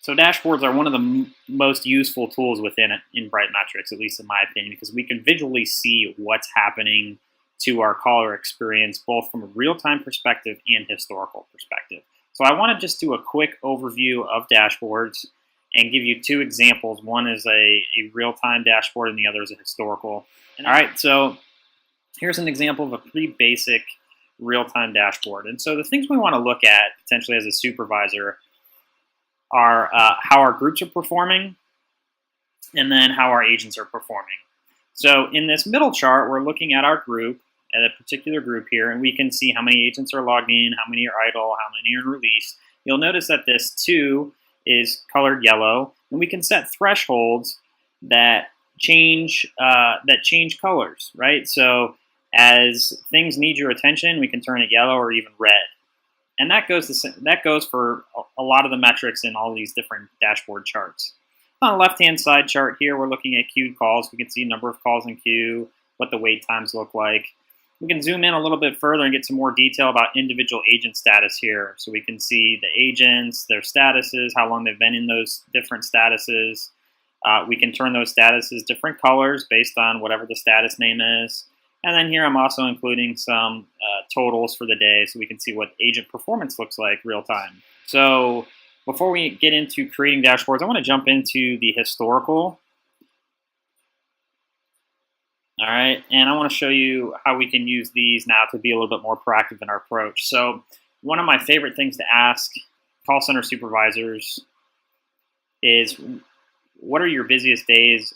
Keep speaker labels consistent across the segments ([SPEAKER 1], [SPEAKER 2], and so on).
[SPEAKER 1] So dashboards are one of the most useful tools within in Brightmetrics, at least in my opinion, because we can visually see what's happening to our caller experience, both from a real-time perspective and historical perspective. So I want to just do a quick overview of dashboards and give you two examples. One is a real-time dashboard and the other is a historical. All right, so here's an example of a pretty basic real-time dashboard. And so the things we want to look at potentially as a supervisor are how our groups are performing and then how our agents are performing. So in this middle chart, we're looking at our group, at a particular group here, and we can see how many agents are logged in, how many are idle, how many are in release. You'll notice that this 2 is colored yellow, and we can set thresholds that change colors, right? So as things need your attention, we can turn it yellow or even red. And that goes for a lot of the metrics in all these different dashboard charts. On the left-hand side chart here, we're looking at queued calls. We can see number of calls in queue, what the wait times look like. We can zoom in a little bit further and get some more detail about individual agent status here. So we can see the agents, their statuses, how long they've been in those different statuses. We can turn those statuses different colors based on whatever the status name is. And then here I'm also including some totals for the day so we can see what agent performance looks like real time. So before we get into creating dashboards, I want to jump into the historical. All right, and I want to show you how we can use these now to be a little bit more proactive in our approach. So one of my favorite things to ask call center supervisors is, what are your busiest days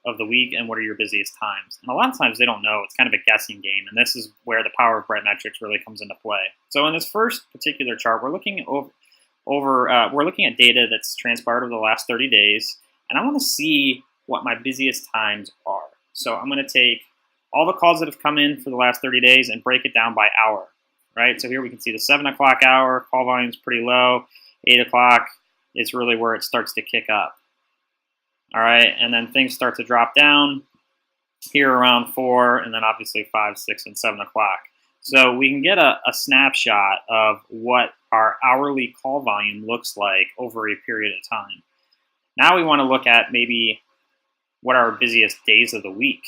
[SPEAKER 1] of the week and what are your busiest times? And a lot of times they don't know. It's kind of a guessing game, and this is where the power of Brightmetrics really comes into play. So in this first particular chart, we're looking we're looking at data that's transpired over the last 30 days, and I want to see what my busiest times are. So I'm going to take all the calls that have come in for the last 30 days and break it down by hour, right? So here we can see the 7 o'clock hour, call volume is pretty low. 8 o'clock is really where it starts to kick up. All right, and then things start to drop down here around 4, and then obviously 5, 6, and 7 o'clock. So we can get a snapshot of what our hourly call volume looks like over a period of time. Now we want to look at maybe what are our busiest days of the week.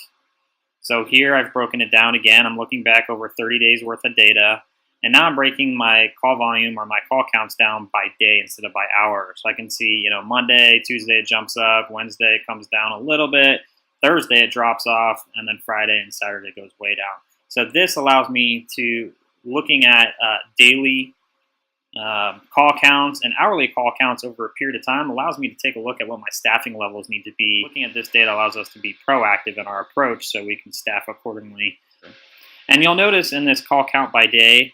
[SPEAKER 1] So here I've broken it down again. I'm looking back over 30 days worth of data, and now I'm breaking my call volume or my call counts down by day instead of by hour. So I can see, Monday, Tuesday it jumps up, Wednesday it comes down a little bit, Thursday it drops off, and then Friday and Saturday goes way down. So this allows me to, looking at daily call counts and hourly call counts over a period of time, allows me to take a look at what my staffing levels need to be. Looking at this data allows us to be proactive in our approach so we can staff accordingly. And you'll notice in this call count by day,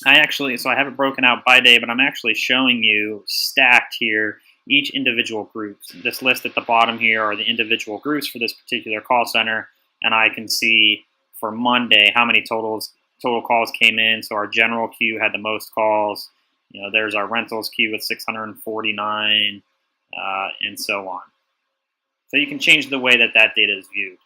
[SPEAKER 1] I have it broken out by day, but I'm actually showing you stacked here each individual group. This list at the bottom here are the individual groups for this particular call center, and I can see for Monday how many total calls came in. So our general queue had the most calls. There's our rentals queue with 649, and so on. So you can change the way that data is viewed.